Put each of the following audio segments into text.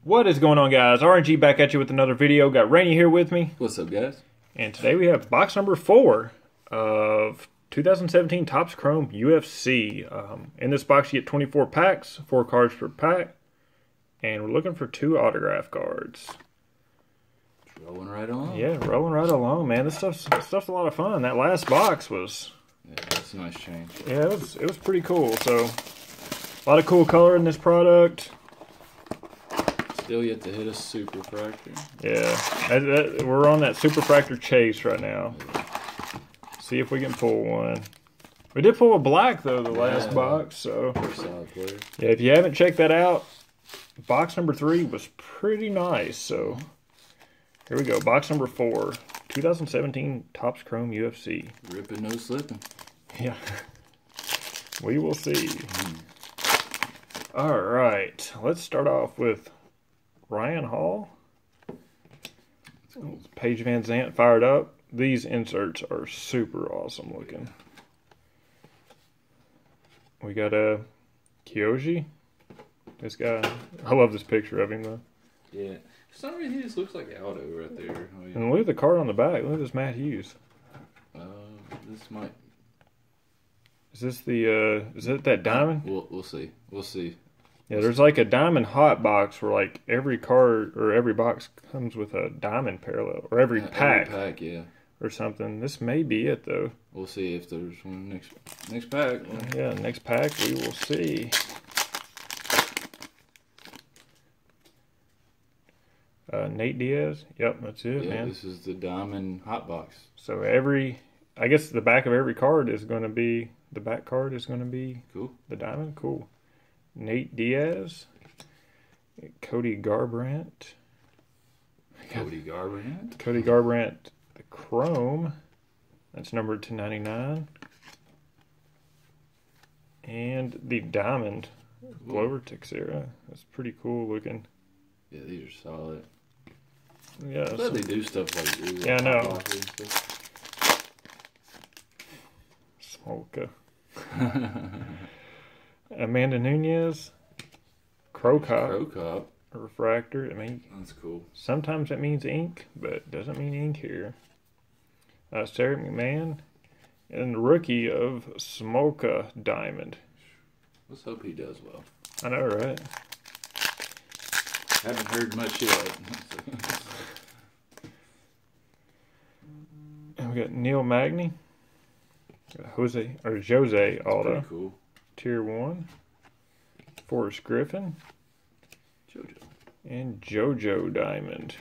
What is going on, guys? RNG back at you with another video. Got Rainey here with me. What's up, guys? And today we have box number 4 of 2017 Topps Chrome UFC. In this box you get 24 packs, 4 cards per pack. And we're looking for 2 autograph cards. Rolling right along. Yeah, rolling right along, man. This stuff's a lot of fun. That last box was... Yeah, that's a nice change. Yeah, it was pretty cool. So, a lot of cool color in this product. Still yet to hit a super fractor. Yeah, we're on that super fractor chase right now. See if we can pull one. We did pull a black though the last box, so Solid player. yeah. If you haven't checked that out, box number 3 was pretty nice. So here we go, box number 4, 2017 Topps Chrome UFC. Ripping, no slipping. Yeah, we will see. All right, let's start off with Ryan Hall. Paige Van Zandt fired up. These inserts are super awesome looking. We got a Kyoji. This guy, I love this picture of him though. Yeah, for some reason he just looks like Aldo right there. Oh, yeah. And look at the card on the back. Look at this Matt Hughes. This might. Is this the? Is it that diamond? We'll see. We'll see. Yeah, there's like a diamond hot box where like every card or every box comes with a diamond parallel, or every pack. Every pack, yeah. Or something. This may be it though. We'll see if there's one next pack. Yeah, next pack we will see. Nate Diaz. Yep, that's it, Yeah, man. this is the diamond hot box. So I guess the back of every card is going to be, the back card is going to be Cool. the diamond. Cool. Nate Diaz. Cody Garbrandt. Cody Garbrandt. Cody Garbrandt, the Chrome. That's numbered to 99. And the diamond Glover Teixeira. That's pretty cool looking. Yeah, these are solid. Yeah. I'm glad they do stuff like this. Yeah, I know. Smolka. Amanda Nunez. Crow Cop. Refractor. I mean, That's cool. sometimes that means ink, but doesn't mean ink here. Sarah McMahon. And the rookie of Smolka Diamond. Let's hope he does well. I know, right? Haven't heard much yet. And we got Neil Magny. Jose Aldo. Pretty cool. Tier 1. Forrest Griffin. JoJo. And JoJo Diamond.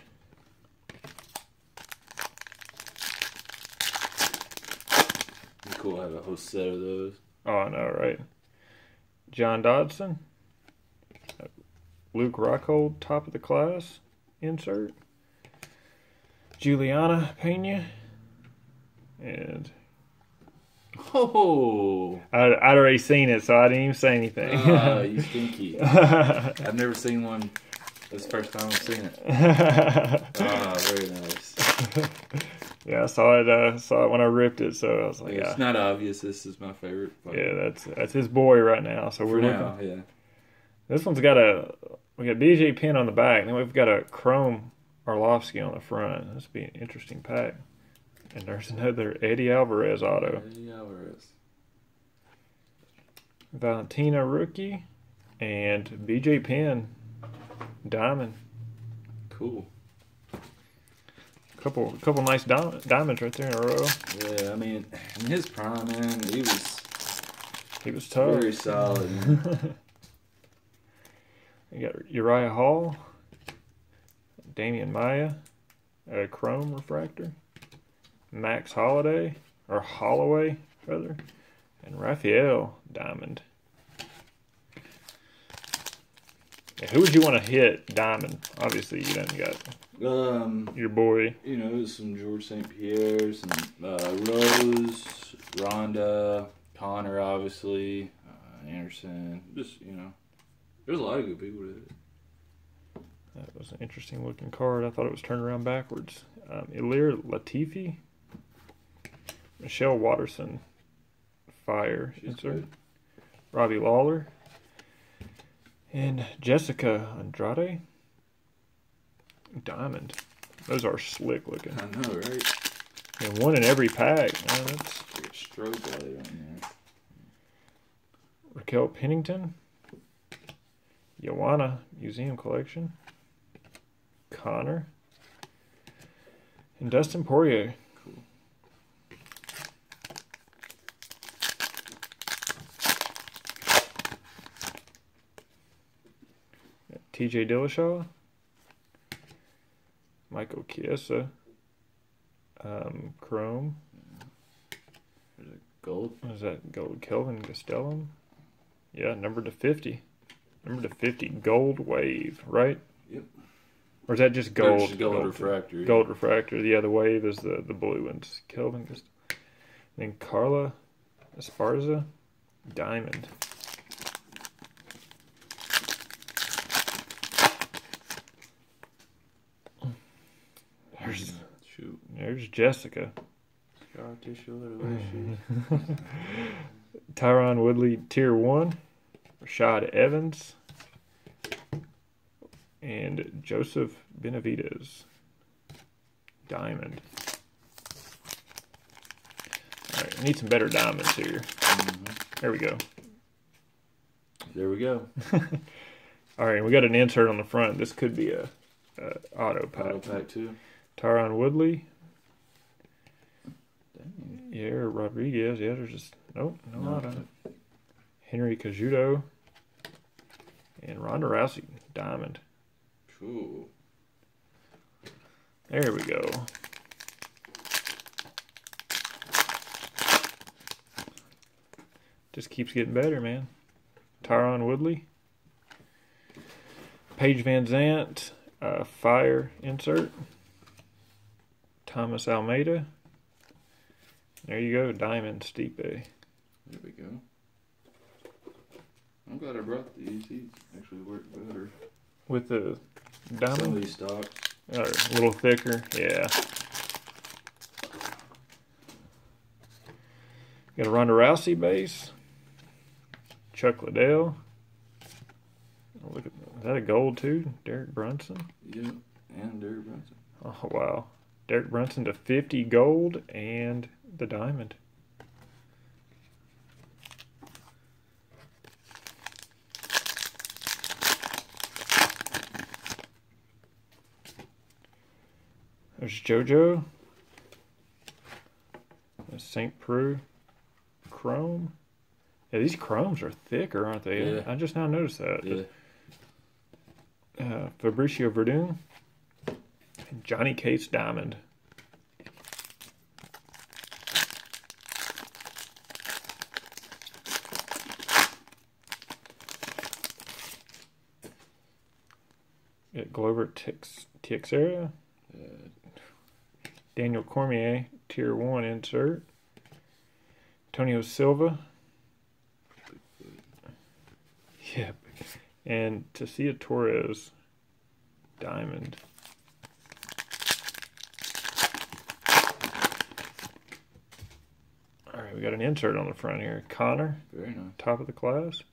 Be cool to have a whole set of those. Oh, I know, right? John Dodson. Luke Rockhold, top of the class insert. Juliana Pena. And Oh! I'd already seen it, so I didn't even say anything. Ah, you stinky. I've never seen one. This is the first time I've seen it. Ah, very nice. Yeah, I saw it when I ripped it, so I was like, It's not obvious. This is my favorite. Yeah, that's his boy right now. So we're looking. Yeah. This one's got we got BJ Penn on the back, and then we've got a Chrome Arlovsky on the front. This would be an interesting pack. And there's another Eddie Alvarez auto. Eddie Alvarez. Valentina rookie, and BJ Penn diamond. Cool. Couple nice diamonds right there in a row. Yeah, I mean, in his prime, man, he was tough. very solid. You got Uriah Hall, Damian Maya, a Chrome refractor, Max Holloway, rather, and Raphael Diamond. Yeah, who would you want to hit Diamond? Obviously, you done got your boy. You know, some George St. Pierre, some Rose, Rhonda, Connor, obviously, Anderson. Just, you know, there's a lot of good people to hit. That was an interesting looking card. I thought it was turned around backwards. Ilir Latifi, Michelle Watterson, Fire, insert. Robbie Lawler, and Jessica Andrade, diamond. Those are slick looking. I know, right? And one in every pack. Man, that's Like a strobe light on there. Raquel Pennington. Joanna Museum Collection. Connor. And Dustin Poirier. Cool. TJ Dillashaw. Michael Chiesa. Chrome. There's a gold. What is that? Gold Kelvin Gastelum. Yeah, number to 50. Number to 50. Gold wave, right? Yep. Or is that just gold? Just gold refractor. Gold refractor. Yeah, the wave is the blue ones. Kelvin Gastelum. Then Carla Esparza. Diamond. There's Jessica. Scar tissue, what a Tyron Woodley, Tier 1. Rashad Evans. And Joseph Benavidez. Diamond. Alright, I need some better diamonds here. There we go. There we go. Alright, we got an insert on the front. This could be a auto pack. Auto pack too. Tyron Woodley. Dang. Yeah, Rodriguez. Yeah, there's just no No. auto. Henry Cajudo. And Ronda Rousey. Diamond. Cool. There we go. Just keeps getting better, man. Tyron Woodley. Paige Van Zant. Fire insert. Thomas Almeida. There you go. Diamond Stipe. There we go. I'm glad I brought these. These actually work better. With the Some diamond. of these stocks. Or a little thicker. Yeah. Got a Ronda Rousey base. Chuck Liddell. Oh, look at is that a gold too? Derek Brunson. Yep. And Derek Brunson. Oh wow. Derek Brunson to 50 gold and the diamond. There's JoJo. There's St. Preux. Chrome. Yeah, these chromes are thicker, aren't they? Yeah. I just now noticed that. Yeah. Fabricio Verdun. And Johnny Cates Diamond. Got Glover Teixeira. Daniel Cormier, Tier 1 insert. Antonio Silva. Yep. And Tasia Torres, Diamond. All right, we got an insert on the front here. Connor, Very nice. top of the class.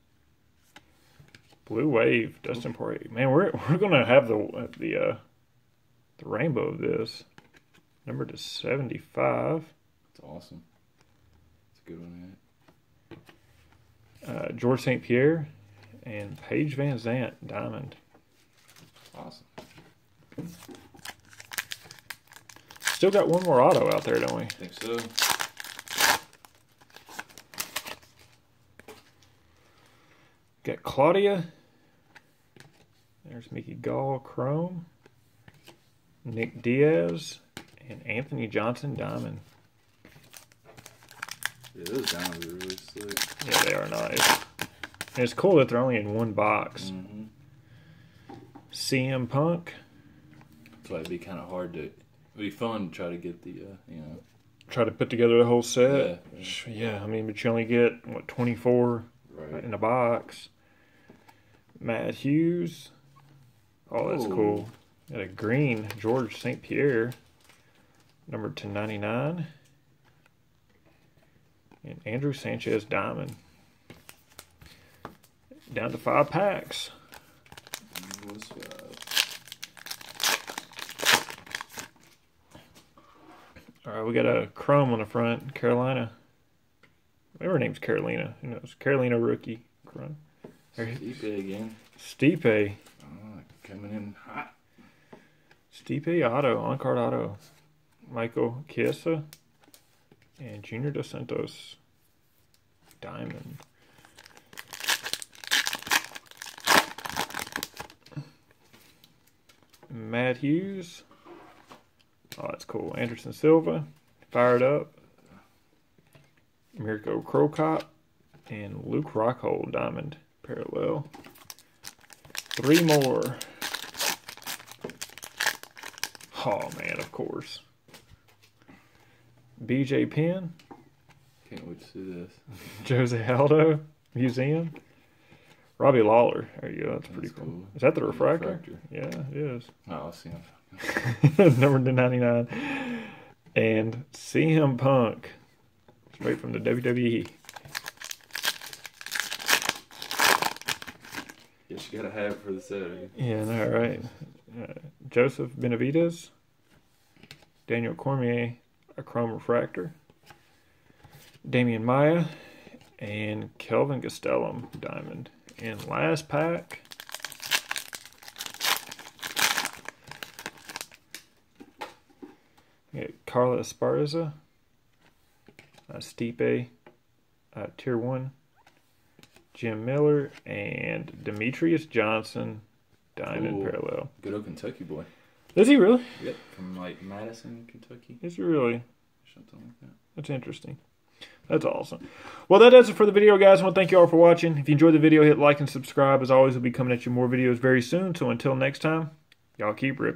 Blue Wave, Dustin Poirier. Man, we're gonna have the rainbow of this. Number to 75. It's awesome. It's a good one, man. George St. Pierre and Paige Van Zant, Diamond. Awesome. Still got one more auto out there, don't we? I think so. Got Claudia. There's Mickey Gall, Chrome. Nick Diaz and Anthony Johnson, Diamond. Yeah, those diamonds are really slick. Yeah, they are nice. And it's cool that they're only in one box. Mm-hmm. CM Punk. That's why it'd be kind of hard to. It'd be fun to try to get the, Try to put together the whole set. Yeah. Yeah, I mean, but you only get, 24 Right. in a box. Matt Hughes. Oh, that's Ooh. cool. Got a green George St. Pierre. Number 299. And Andrew Sanchez Diamond. Down to 5 packs. What's All right, we got a chrome on the front. Carolina. Maybe her name's Carolina. Who knows? Carolina rookie. Chrome. Stipe again. Stipe. Oh, coming in hot. Stipe auto. On-card auto. Michael Chiesa. And Junior Dos Santos. Diamond. Matt Hughes. Oh, that's cool. Anderson Silva. Fired up. Mirko Krokop. And Luke Rockhold. Diamond. Parallel. 3 more. Oh, man, of course. BJ Penn. Can't wait to see this. Jose Aldo. Museum. Robbie Lawler. There you go. That's pretty cool. Is that the refractor? Yeah, it is. Oh, I'll see him. Number 99. And CM Punk. Straight from the WWE. Guess you gotta have it for the Saturday. Yeah, all right. Joseph Benavidez. Daniel Cormier. A chrome refractor. Damian Maya. And Kelvin Gastelum. Diamond. And last pack. We got Carla Esparza. Stipe. Tier 1. Jim Miller. And Demetrius Johnson. Diamond. Ooh. Parallel. Good old Kentucky boy. Is he really? Yep, from like Madison, Kentucky. Is he really? Something like that. That's interesting. That's awesome. Well, that does it for the video, guys. I want to thank you all for watching. If you enjoyed the video, hit like and subscribe. As always, we'll be coming at you more videos very soon. So until next time, y'all keep ripping.